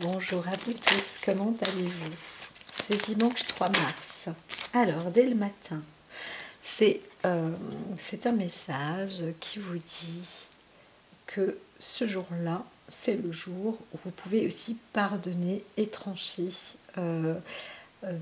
Bonjour à vous tous, comment allez-vous? C'est dimanche 3 mars. Alors, dès le matin, c'est un message qui vous dit que ce jour-là, c'est le jour où vous pouvez aussi pardonner et trancher.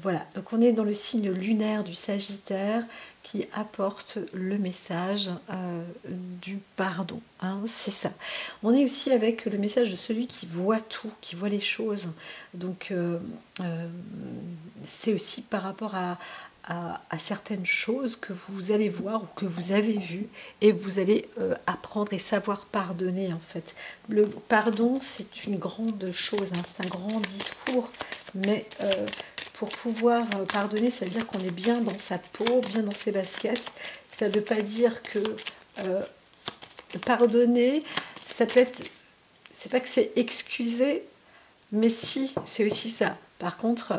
Voilà, donc on est dans le signe lunaire du Sagittaire qui apporte le message du pardon, hein, c'est ça. On est aussi avec le message de celui qui voit tout, qui voit les choses. Donc c'est aussi par rapport à certaines choses que vous allez voir ou que vous avez vues et vous allez apprendre et savoir pardonner en fait. Le pardon, c'est une grande chose, hein, c'est un grand discours, mais pour pouvoir pardonner, ça veut dire qu'on est bien dans sa peau, bien dans ses baskets. Ça ne veut pas dire que euh, pardonner, ça peut être, c'est pas que c'est excuser, mais si, c'est aussi ça. Par contre,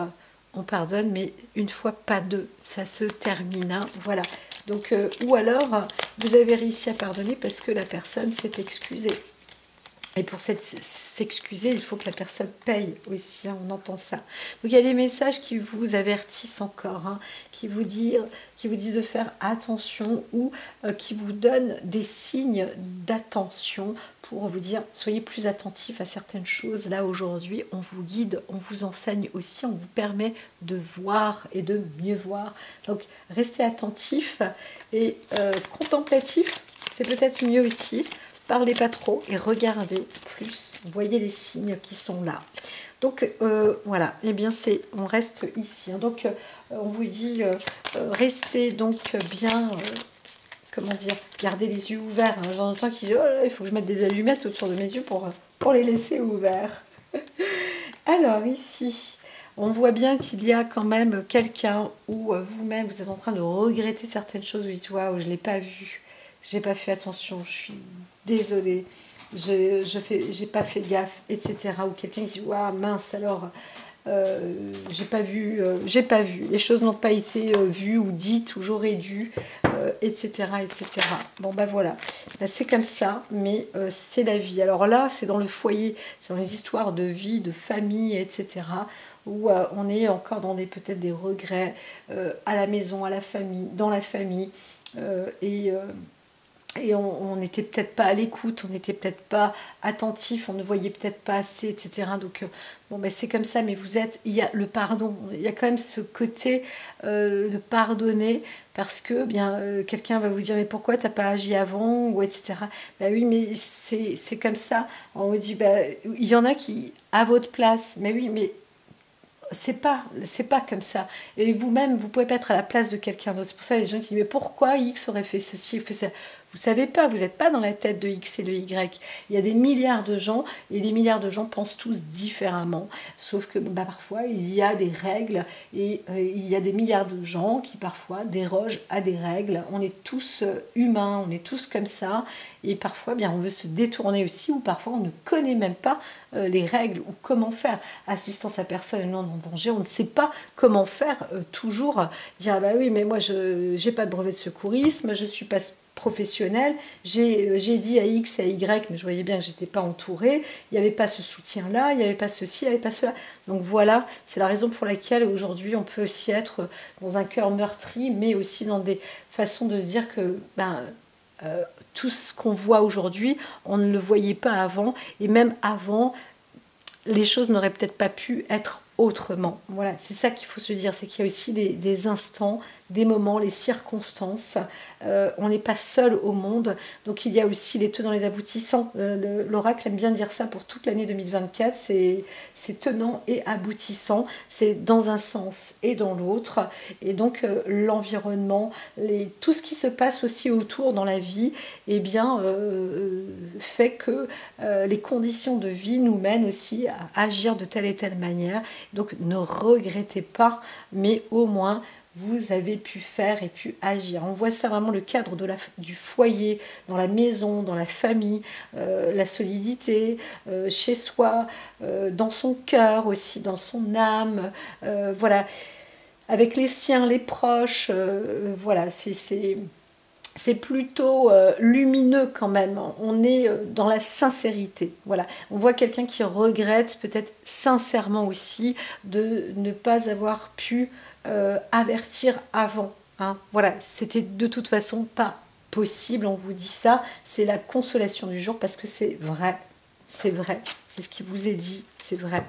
on pardonne, mais une fois, pas deux. Ça se termine, hein, voilà. Donc, ou alors, vous avez réussi à pardonner parce que la personne s'est excusée. Et pour s'excuser, il faut que la personne paye aussi, hein, on entend ça. Donc il y a des messages qui vous avertissent encore, hein, qui vous disent de faire attention ou qui vous donnent des signes d'attention pour vous dire soyez plus attentifs à certaines choses. Là aujourd'hui, on vous guide, on vous enseigne aussi, on vous permet de voir et de mieux voir. Donc restez attentifs et contemplatifs, c'est peut-être mieux aussi. Parlez pas trop et regardez plus, voyez les signes qui sont là. Donc voilà, et bien on reste ici. Hein. Donc on vous dit restez donc bien, comment dire, gardez les yeux ouverts. Hein. J'en entends qui disent oh là, il faut que je mette des allumettes autour de mes yeux pour les laisser ouverts. Alors ici, on voit bien qu'il y a quand même quelqu'un où vous-même vous êtes en train de regretter certaines choses. Vous dites waouh, je l'ai pas vu, j'ai pas fait attention, je suis désolée, j'ai pas fait gaffe, etc. Ou quelqu'un qui dit waouh mince alors. J'ai pas vu, les choses n'ont pas été vues ou dites ou j'aurais dû, etc., etc. Bon bah voilà, bah, c'est comme ça, mais c'est la vie. Alors là, c'est dans le foyer, c'est dans les histoires de vie, de famille, etc. Où on est encore dans peut-être des regrets à la maison, à la famille, dans la famille, et on n'était peut-être pas à l'écoute, on n'était peut-être pas attentif, on ne voyait peut-être pas assez, etc. Donc bon, ben c'est comme ça, mais il y a le pardon, il y a quand même ce côté de pardonner parce que bien quelqu'un va vous dire mais pourquoi t'as pas agi avant ou etc. Ben oui, mais c'est comme ça. On vous dit ben, il y en a qui à votre place, mais oui, mais c'est pas comme ça. Et vous-même, vous pouvez pas être à la place de quelqu'un d'autre. C'est pour ça qu'il y a des gens qui disent mais pourquoi X aurait fait ceci, fait ça. Vous savez pas, vous n'êtes pas dans la tête de X et de Y. Il y a des milliards de gens et des milliards de gens pensent tous différemment. Sauf que bah, parfois il y a des règles et il y a des milliards de gens qui parfois dérogent à des règles. On est tous humains, on est tous comme ça. Et parfois, bien, on veut se détourner aussi, ou parfois on ne connaît même pas les règles ou comment faire. Assistance à personne non en danger, on ne sait pas comment faire. Toujours dire ah bah oui, mais moi je n'ai pas de brevet de secourisme, je suis pas professionnel, j'ai dit à X et à Y, mais je voyais bien que j'étais pas entourée, il n'y avait pas ce soutien-là, il n'y avait pas ceci, il n'y avait pas cela. Donc voilà, c'est la raison pour laquelle aujourd'hui on peut aussi être dans un cœur meurtri, mais aussi dans des façons de se dire que ben, tout ce qu'on voit aujourd'hui, on ne le voyait pas avant, et même avant, les choses n'auraient peut-être pas pu être autrement. Voilà, c'est ça qu'il faut se dire, c'est qu'il y a aussi des instants, des moments, les circonstances. On n'est pas seul au monde, donc il y a aussi les tenants et les aboutissants. L'oracle aime bien dire ça pour toute l'année 2024, c'est tenant et aboutissant, c'est dans un sens et dans l'autre. Et donc l'environnement, tout ce qui se passe aussi autour dans la vie, eh bien, fait que les conditions de vie nous mènent aussi à agir de telle et telle manière. Donc ne regrettez pas, mais au moins vous avez pu faire et pu agir. On voit ça vraiment le cadre du foyer, dans la maison, dans la famille, la solidité, chez soi, dans son cœur aussi, dans son âme, voilà, avec les siens, les proches, voilà, c'est c'est plutôt lumineux quand même. On est dans la sincérité. Voilà. On voit quelqu'un qui regrette peut-être sincèrement aussi de ne pas avoir pu avertir avant. Hein. Voilà, c'était de toute façon pas possible. On vous dit ça. C'est la consolation du jour parce que c'est vrai. C'est vrai. C'est ce qui vous est dit. C'est vrai.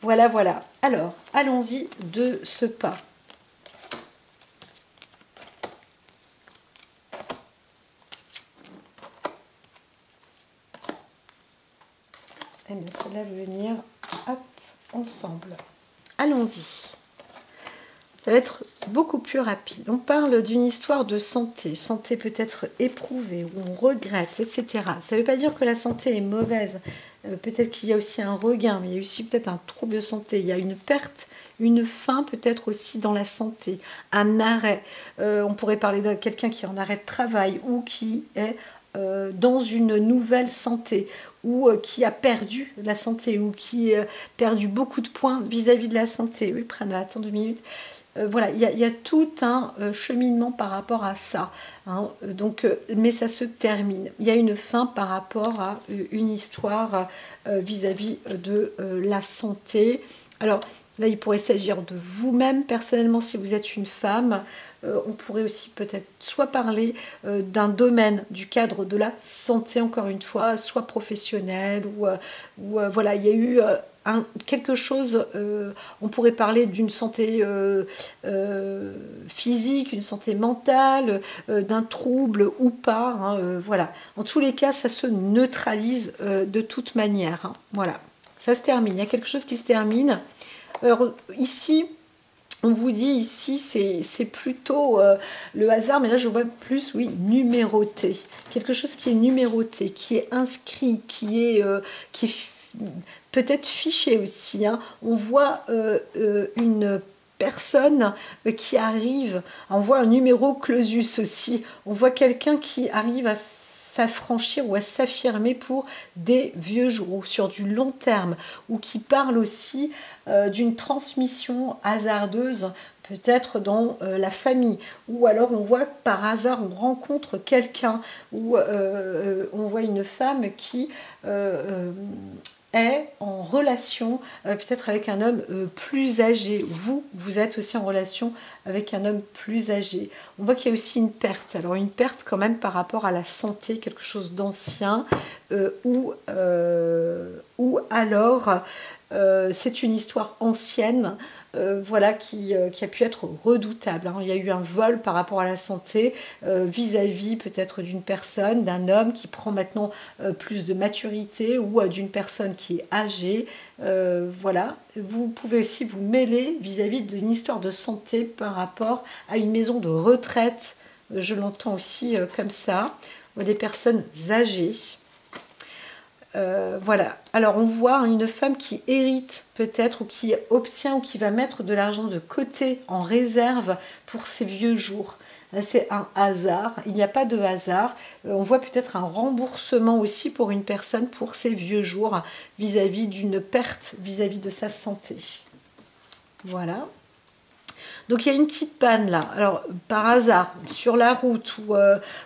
Voilà, voilà. Alors, allons-y de ce pas. Eh bien, celle-là va venir, hop, ensemble. Allons-y. Ça va être beaucoup plus rapide. On parle d'une histoire de santé. Santé peut-être éprouvée, où on regrette, etc. Ça ne veut pas dire que la santé est mauvaise. Peut-être qu'il y a aussi un regain, mais il y a aussi peut-être un trouble de santé. Il y a une perte, une fin peut-être aussi dans la santé. Un arrêt. On pourrait parler de quelqu'un qui est en arrêt de travail ou qui est dans une nouvelle santé, ou qui a perdu la santé, ou qui a perdu beaucoup de points vis-à-vis de la santé. Oui, prenez, attends 2 minutes. Voilà, il y a tout un cheminement par rapport à ça. Hein, donc, mais ça se termine. Il y a une fin par rapport à une histoire vis-à-vis de la santé. Alors, là, il pourrait s'agir de vous-même, personnellement, si vous êtes une femme. On pourrait aussi peut-être soit parler d'un domaine du cadre de la santé, encore une fois, soit professionnel, ou voilà, il y a eu quelque chose, on pourrait parler d'une santé physique, une santé mentale, d'un trouble ou pas, hein, voilà. En tous les cas, ça se neutralise de toute manière, hein, voilà. Ça se termine, il y a quelque chose qui se termine. Alors ici, on vous dit ici, c'est plutôt le hasard, mais là je vois plus, oui, numéroté. Quelque chose qui est numéroté, qui est inscrit, qui est peut-être fiché aussi. Hein. On voit une personne qui arrive, on voit un numéro clausus aussi, on voit quelqu'un qui arrive à s'affranchir ou à s'affirmer pour des vieux jours ou sur du long terme, ou qui parle aussi d'une transmission hasardeuse peut-être dans la famille, ou alors on voit que par hasard on rencontre quelqu'un, ou on voit une femme qui est en relation peut-être avec un homme plus âgé. Vous êtes aussi en relation avec un homme plus âgé. On voit qu'il y a aussi une perte. Alors une perte quand même par rapport à la santé, quelque chose d'ancien, ou alors c'est une histoire ancienne, voilà, qui a pu être redoutable. Hein. Il y a eu un vol par rapport à la santé vis-à-vis peut-être d'une personne, d'un homme qui prend maintenant plus de maturité, ou d'une personne qui est âgée. Voilà. Vous pouvez aussi vous mêler vis-à-vis d'une histoire de santé par rapport à une maison de retraite. Je l'entends aussi comme ça. Des personnes âgées. Voilà, alors on voit une femme qui hérite peut-être, ou qui obtient, ou qui va mettre de l'argent de côté en réserve pour ses vieux jours. C'est un hasard, il n'y a pas de hasard. On voit peut-être un remboursement aussi pour une personne pour ses vieux jours, vis-à-vis d'une perte, vis-à-vis de sa santé. Voilà. Donc il y a une petite panne là, alors par hasard, sur la route,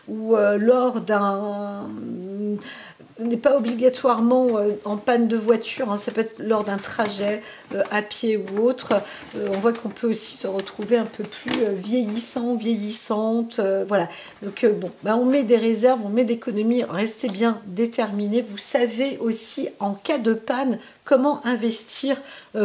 ou lors d'un... n'est pas obligatoirement en panne de voiture, hein, ça peut être lors d'un trajet à pied ou autre. On voit qu'on peut aussi se retrouver un peu plus vieillissant, vieillissante. Voilà. Donc bon, on met des réserves, on met d'économies, restez bien déterminés. Vous savez aussi en cas de panne comment investir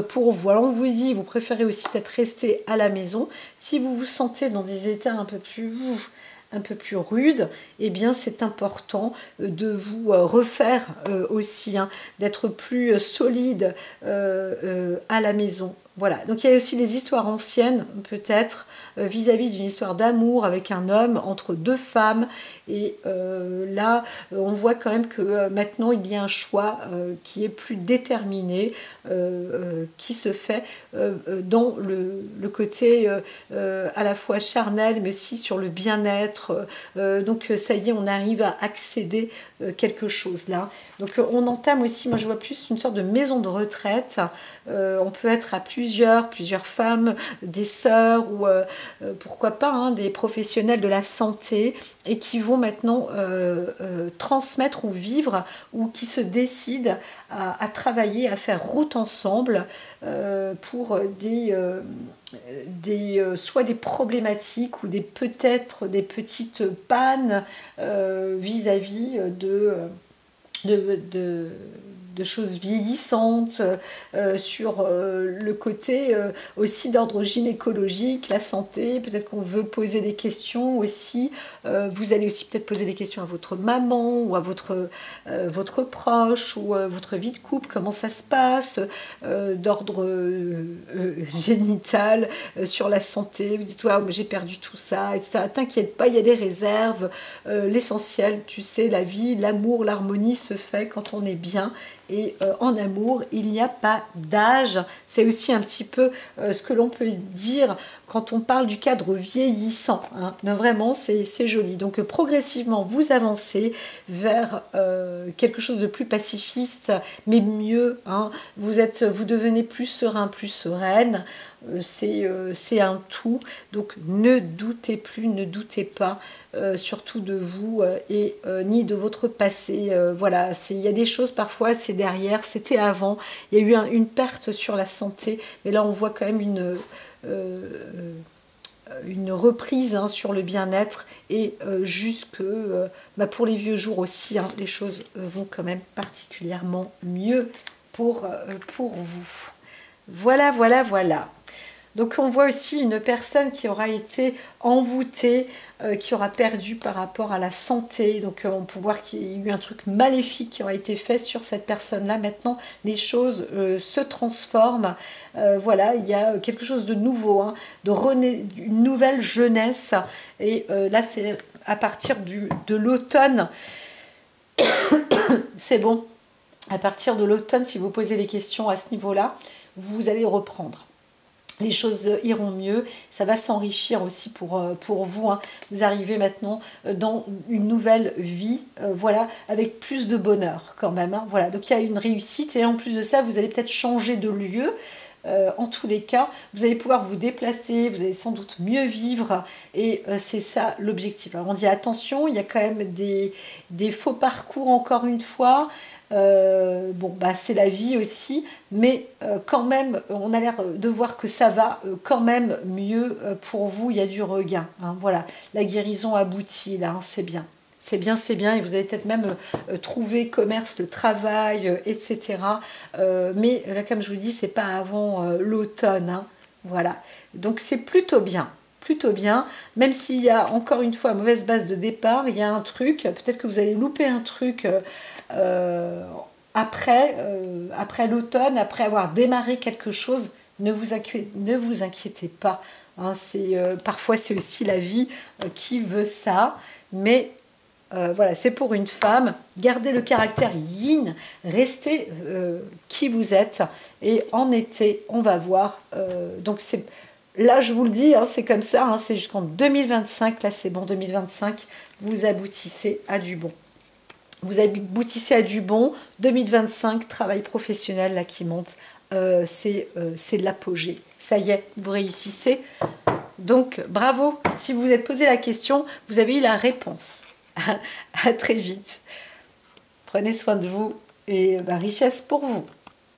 pour vous. Alors on vous dit, vous préférez aussi peut-être rester à la maison. Si vous vous sentez dans des états un peu plus rude, eh bien c'est important de vous refaire aussi, hein, d'être plus solide à la maison. Voilà, donc il y a aussi des histoires anciennes, peut-être, vis-à-vis d'une histoire d'amour avec un homme, entre deux femmes, et là, on voit quand même que maintenant, il y a un choix qui est plus déterminé, qui se fait dans le côté à la fois charnel, mais aussi sur le bien-être. Donc ça y est, on arrive à accéder quelque chose là. Donc on entame aussi, moi je vois plus une sorte de maison de retraite. On peut être à plusieurs plusieurs femmes, des sœurs ou pourquoi pas hein, des professionnels de la santé et qui vont maintenant transmettre ou vivre ou qui se décident à travailler, à faire route ensemble pour soit des problématiques ou peut-être des petites pannes vis-à-vis de choses vieillissantes, sur le côté aussi d'ordre gynécologique, la santé, peut-être qu'on veut poser des questions aussi, vous allez aussi peut-être poser des questions à votre maman ou à votre proche ou votre vie de couple, comment ça se passe, d'ordre génital, sur la santé, vous dites waouh, j'ai perdu tout ça, etc. T'inquiète pas, il y a des réserves, l'essentiel, tu sais, la vie, l'amour, l'harmonie se fait quand on est bien. Et en amour, il n'y a pas d'âge. C'est aussi un petit peu ce que l'on peut dire quand on parle du cadre vieillissant. Hein. Non, vraiment, c'est joli. Donc progressivement, vous avancez vers quelque chose de plus pacifiste, mais mieux. Hein. Vous devenez plus serein, plus sereine. C'est un tout. Donc ne doutez plus, ne doutez pas. Surtout de vous ni de votre passé. Voilà, il y a des choses parfois, c'est derrière, c'était avant. Il y a eu une perte sur la santé, mais là on voit quand même une reprise hein, sur le bien-être et jusque pour les vieux jours aussi, hein, les choses vont quand même particulièrement mieux pour vous. Voilà, voilà, voilà. Donc on voit aussi une personne qui aura été envoûtée, qui aura perdu par rapport à la santé. Donc on peut voir qu'il y a eu un truc maléfique qui aura été fait sur cette personne-là. Maintenant, les choses se transforment. Voilà, il y a quelque chose de nouveau, hein, une nouvelle jeunesse. Et là, c'est à partir de l'automne. C'est bon. À partir de l'automne, si vous posez des questions à ce niveau-là, vous allez reprendre. Les choses iront mieux, ça va s'enrichir aussi pour vous. Hein. Vous arrivez maintenant dans une nouvelle vie, voilà, avec plus de bonheur quand même. Hein. Voilà, donc il y a une réussite et en plus de ça, vous allez peut-être changer de lieu. En tous les cas, vous allez pouvoir vous déplacer, vous allez sans doute mieux vivre et c'est ça l'objectif. Alors on dit attention, il y a quand même des faux parcours encore une fois. C'est la vie aussi, mais quand même, on a l'air de voir que ça va quand même mieux pour vous. Il y a du regain. Hein, voilà, la guérison aboutit là, hein, c'est bien. C'est bien, c'est bien, et vous allez peut-être même trouver commerce, le travail, etc. Mais là, comme je vous dis, c'est pas avant l'automne. Hein, voilà, donc c'est plutôt bien. Plutôt bien, même s'il y a encore une fois mauvaise base de départ, il y a un truc, peut-être que vous allez louper un truc après l'automne, après avoir démarré quelque chose, ne vous inquiétez pas. Hein, parfois c'est aussi la vie qui veut ça, mais voilà, c'est pour une femme. Gardez le caractère yin, restez qui vous êtes, et en été, on va voir. Donc c'est là, je vous le dis, hein, c'est comme ça, hein, c'est jusqu'en 2025. Là, c'est bon, 2025, vous aboutissez à du bon. Vous aboutissez à du bon. 2025, travail professionnel là qui monte, c'est de l'apogée. Ça y est, vous réussissez. Donc, bravo. Si vous vous êtes posé la question, vous avez eu la réponse. À très vite. Prenez soin de vous et richesse pour vous.